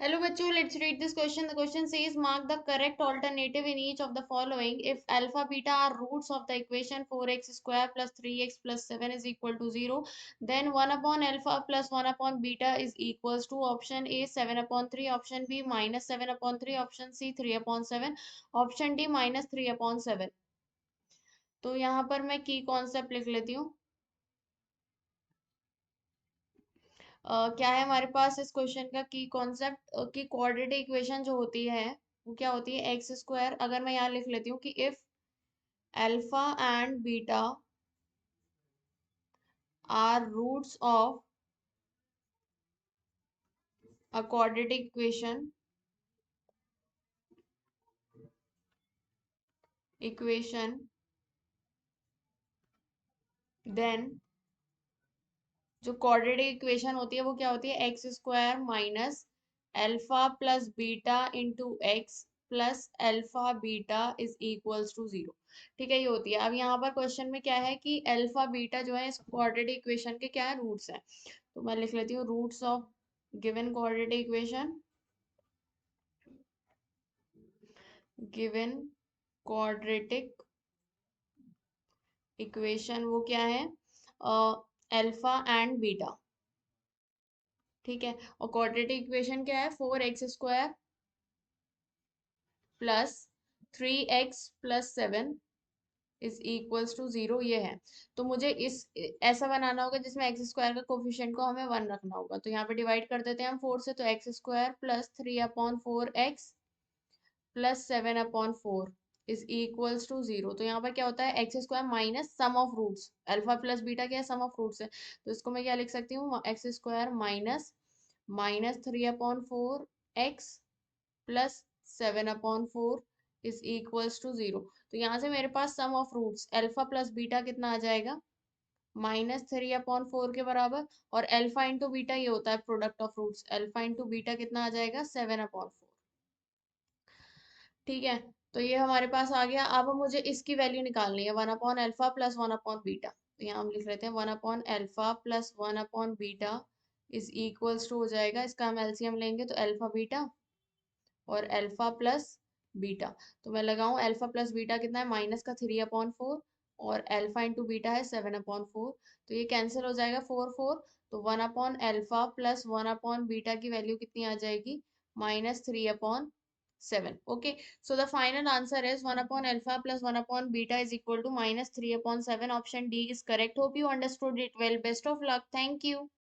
Hello बच्चों, let's read this question. The question says mark the correct alternative in each of the following. If alpha beta are roots of the equation 4x square plus 3x plus 7 is equal to 0, then 1 upon alpha plus 1 upon beta is equals to option A 7 upon 3, option B minus 7 upon 3, option C 3 upon 7, option D minus 3 upon 7. तो यहाँ पर मैं की concept लिख लेती हूँ। क्या है हमारे पास इस क्वेश्चन का की कॉन्सेप्ट की क्वाड्रेटिक इक्वेशन जो होती है वो क्या होती है एक्स स्क्वायर। अगर मैं यहाँ लिख लेती हूँ कि if alpha and beta are roots of a quadratic equation then जो क्वाड्रेटिक इक्वेशन होती है वो क्या होती है x square minus alpha plus beta into x plus alpha beta is equals to 0। ठीक है, ये होती है। अब यहाँ पर क्वेश्चन में क्या है कि अल्फा बीटा जो है इस क्वाड्रेटिक इक्वेशन के क्या है, रूट्स हैं। तो मैं लिख लेती हूँ roots of given quadratic equation, given quadratic equation वो क्या है, अल्फा एंड बीटा। ठीक है, और क्वाड्रेटिक इक्वेशन क्या है, 4x² plus 3x plus 7 is equals to 0, ये है। तो मुझे इस ऐसा बनाना होगा जिसमें एक्स स्क्वायर का कोफिशिएंट को हमें 1 रखना होगा। तो यहाँ पे डिवाइड कर देते हैं हम 4 से, तो x square plus 3/4x plus 7/4 is equals to 0। तो यहाँ पर क्या होता है, x square minus sum of roots, alpha plus beta क्या है, सम ऑफ रूट्स है। तो इसको मैं क्या लिख सकती हूँ, x square minus minus 3/4x plus 7/4 is equals to 0। तो यहाँ से मेरे पास sum of roots alpha plus beta कितना आ जाएगा, -3/4 के बराबर। और अल्फा इंटू बीटा ये होता है product of roots, alpha into beta कितना आ जाएगा, 7/4। ठीक है, तो ये हमारे पास आ गया। अब मुझे इसकी वैल्यू निकालनी है, 1/अल्फा प्लस 1/बीटा। तो यहाँ हम लिख लेते हैं 1/अल्फा प्लस 1/बीटा इज इक्वल्स टू हो जाएगा, इसका हम एलसीएम लेंगे तो अल्फा बीटा और अल्फा प्लस बीटा। तो मैं लगाऊं अल्फा प्लस बीटा कितना है, माइनस का 3/4 और अल्फा इंटू बीटा है 7/4। तो ये कैंसिल हो जाएगा 4 4। तो 1/अल्फा प्लस 1/बीटा की वैल्यू कितनी आ जाएगी, -3/7। Okay, so the final answer is 1/अल्फा प्लस 1/बीटा is equal to -3/7। Option D is correct. Hope you understood it well. Best of luck. Thank you.